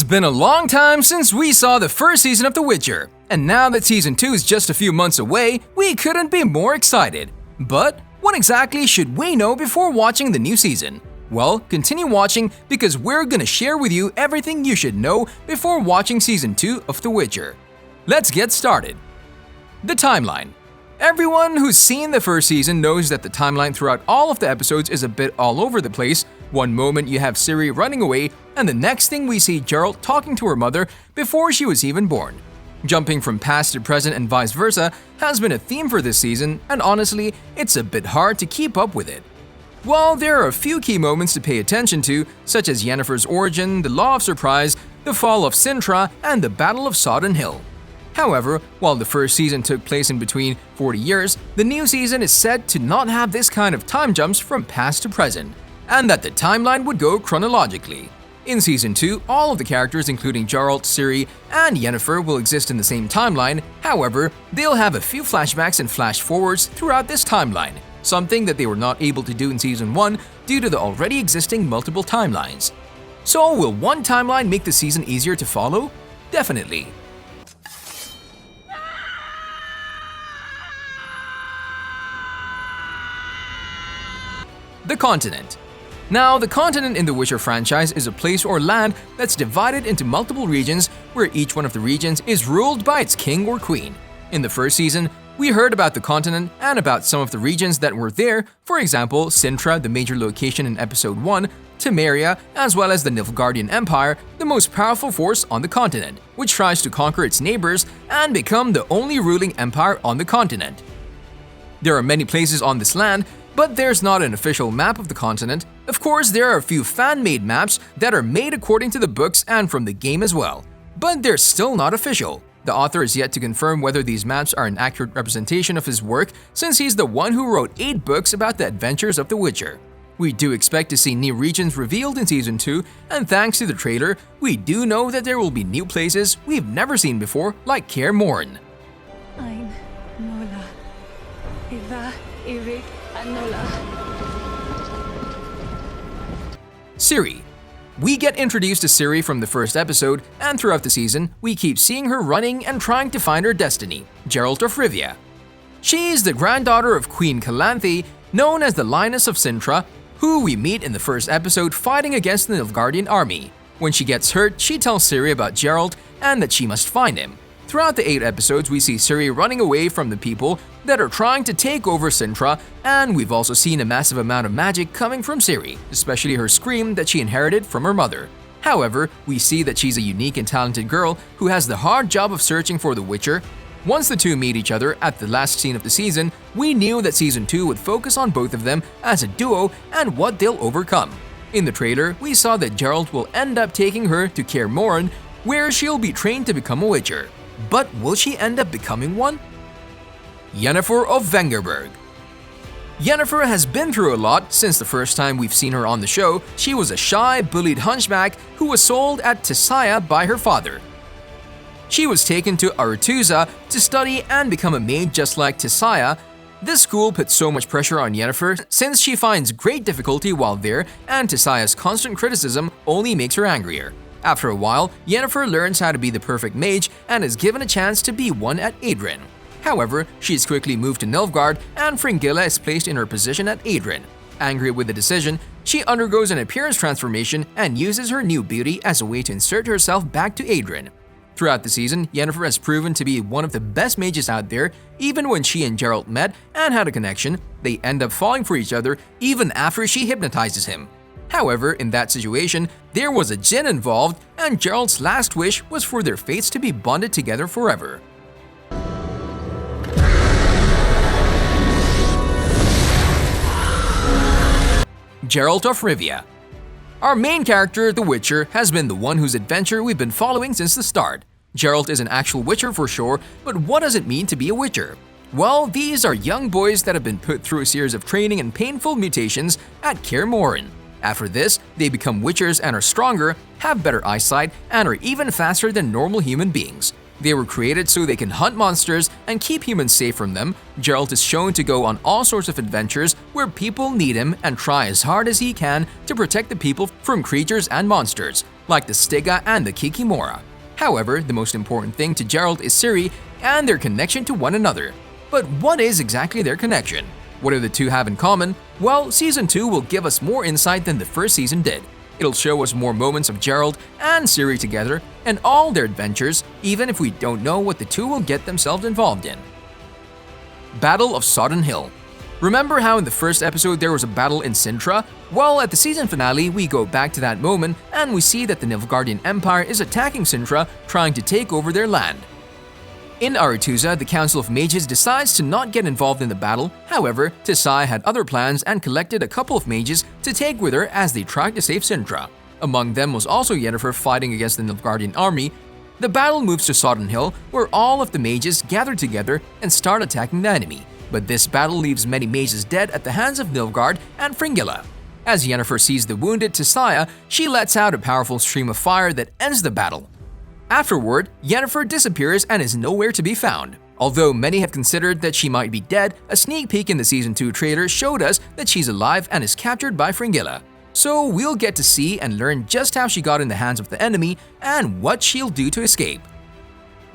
been a long time since we saw the first season of The Witcher, and now that season 2 is just a few months away, we couldn't be more excited. But what exactly should we know before watching the new season? Well, continue watching because we're gonna share with you everything you should know before watching season 2 of The Witcher. Let's get started. The timeline. Everyone who's seen the first season knows that the timeline throughout all of the episodes is a bit all over the place. One moment you have Ciri running away, and the next thing we see Geralt talking to her mother before she was even born. Jumping from past to present and vice versa has been a theme for this season, and honestly, it's a bit hard to keep up with it. While there are a few key moments to pay attention to, such as Yennefer's origin, the Law of Surprise, the fall of Sintra, and the Battle of Sodden Hill. However, while the first season took place in between 40 years, the new season is said to not have this kind of time jumps from past to present, and that the timeline would go chronologically. In season 2, all of the characters including Geralt, Ciri, and Yennefer will exist in the same timeline. However, they'll have a few flashbacks and flash forwards throughout this timeline, something that they were not able to do in season 1 due to the already existing multiple timelines. So will one timeline make the season easier to follow? Definitely. The continent. Now, the continent in the Witcher franchise is a place or land that's divided into multiple regions where each one of the regions is ruled by its king or queen. In the first season, we heard about the continent and about some of the regions that were there, for example, Sintra, the major location in episode 1, Temeria, as well as the Nilfgaardian Empire, the most powerful force on the continent, which tries to conquer its neighbors and become the only ruling empire on the continent. There are many places on this land, but there's not an official map of the continent. Of course, there are a few fan-made maps that are made according to the books and from the game as well, but they're still not official. The author is yet to confirm whether these maps are an accurate representation of his work, since he's the one who wrote 8 books about the adventures of The Witcher. We do expect to see new regions revealed in Season 2, and thanks to the trailer, we do know that there will be new places we've never seen before, like Kaer Morhen. Ein, Nola, Eva, Erik, Anola. Ciri. We get introduced to Ciri from the first episode, and throughout the season, we keep seeing her running and trying to find her destiny, Geralt of Rivia. She is the granddaughter of Queen Calanthe, known as the Lioness of Sintra, who we meet in the first episode fighting against the Nilfgaardian army. When she gets hurt, she tells Ciri about Geralt and that she must find him. Throughout the 8 episodes, we see Ciri running away from the people that are trying to take over Sintra, and we've also seen a massive amount of magic coming from Ciri, especially her scream that she inherited from her mother. However, we see that she's a unique and talented girl who has the hard job of searching for the Witcher. Once the two meet each other at the last scene of the season, we knew that season 2 would focus on both of them as a duo and what they'll overcome. In the trailer, we saw that Geralt will end up taking her to Kaer Morhen, where she'll be trained to become a Witcher. But will she end up becoming one? Yennefer of Vengerberg. Yennefer has been through a lot since the first time we've seen her on the show. She was a shy, bullied hunchback who was sold at Tissaia by her father. She was taken to Aretuza to study and become a maid just like Tissaia. This school puts so much pressure on Yennefer since she finds great difficulty while there, and Tissaia's constant criticism only makes her angrier. After a while, Yennefer learns how to be the perfect mage and is given a chance to be one at Adren. However, she is quickly moved to Nilfgaard, and Fringilla is placed in her position at Adren. Angry with the decision, she undergoes an appearance transformation and uses her new beauty as a way to insert herself back to Adren. Throughout the season, Yennefer has proven to be one of the best mages out there. Even when she and Geralt met and had a connection, they end up falling for each other even after she hypnotizes him. However, in that situation, there was a djinn involved, and Geralt's last wish was for their fates to be bonded together forever. Geralt of Rivia. Our main character, the Witcher, has been the one whose adventure we've been following since the start. Geralt is an actual Witcher for sure, but what does it mean to be a Witcher? Well, these are young boys that have been put through a series of training and painful mutations at Kaer Morhen. After this, they become Witchers and are stronger, have better eyesight, and are even faster than normal human beings. They were created so they can hunt monsters and keep humans safe from them. Geralt is shown to go on all sorts of adventures where people need him and try as hard as he can to protect the people from creatures and monsters, like the Stiga and the Kikimora. However, the most important thing to Geralt is Ciri and their connection to one another. But what is exactly their connection? What do the two have in common? Well, Season 2 will give us more insight than the first season did. It'll show us more moments of Geralt and Ciri together and all their adventures, even if we don't know what the two will get themselves involved in. Battle of Sodden Hill. Remember how in the first episode there was a battle in Sintra? Well, at the season finale, we go back to that moment and we see that the Nilfgaardian Empire is attacking Sintra, trying to take over their land. In Aretuza, the Council of Mages decides to not get involved in the battle. However, Tisai had other plans and collected a couple of mages to take with her as they tried to save Sintra. Among them was also Yennefer fighting against the Nilfgaardian army. The battle moves to Sodden Hill, where all of the mages gather together and start attacking the enemy. But this battle leaves many mages dead at the hands of Nilfgaard and Fringilla. As Yennefer sees the wounded Tissaia, she lets out a powerful stream of fire that ends the battle. Afterward, Yennefer disappears and is nowhere to be found. Although many have considered that she might be dead, a sneak peek in the Season 2 trailer showed us that she's alive and is captured by Fringilla. So we'll get to see and learn just how she got in the hands of the enemy and what she'll do to escape.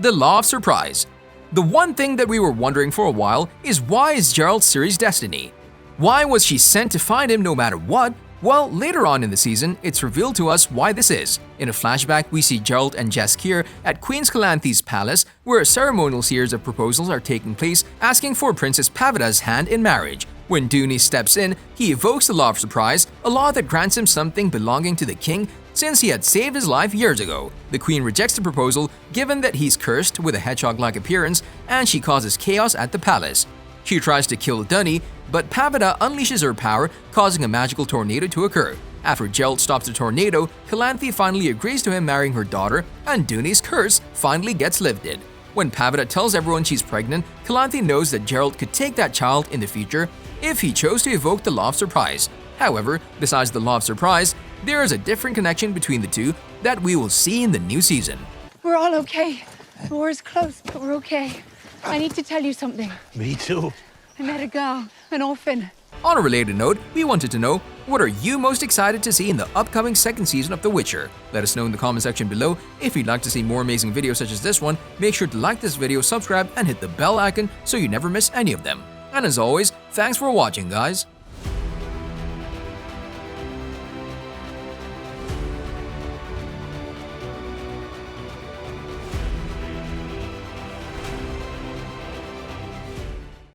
The Law of Surprise. The one thing that we were wondering for a while is, why is Geralt Ciri's destiny? Why was she sent to find him no matter what? Well, later on in the season, it's revealed to us why this is. In a flashback, we see Geralt and Jaskier at Queen Scalanthi's palace, where a ceremonial series of proposals are taking place, asking for Princess Pavida's hand in marriage. When Duny steps in, he evokes the Law of Surprise, a law that grants him something belonging to the king since he had saved his life years ago. The queen rejects the proposal, given that he's cursed with a hedgehog-like appearance, and she causes chaos at the palace. She tries to kill Duny, but Pavida unleashes her power, causing a magical tornado to occur. After Geralt stops the tornado, Calanthi finally agrees to him marrying her daughter, and Duny's curse finally gets lifted. When Pavida tells everyone she's pregnant, Calanthi knows that Geralt could take that child in the future if he chose to evoke the Law of Surprise. However, besides the Law of Surprise, there is a different connection between the two that we will see in the new season. We're all okay. The war's close, but we're okay. I need to tell you something. Me too. I met a girl, an orphan. On a related note, we wanted to know, what are you most excited to see in the upcoming second season of The Witcher? Let us know in the comment section below. If you'd like to see more amazing videos such as this one, make sure to like this video, subscribe, and hit the bell icon so you never miss any of them. And as always, thanks for watching, guys.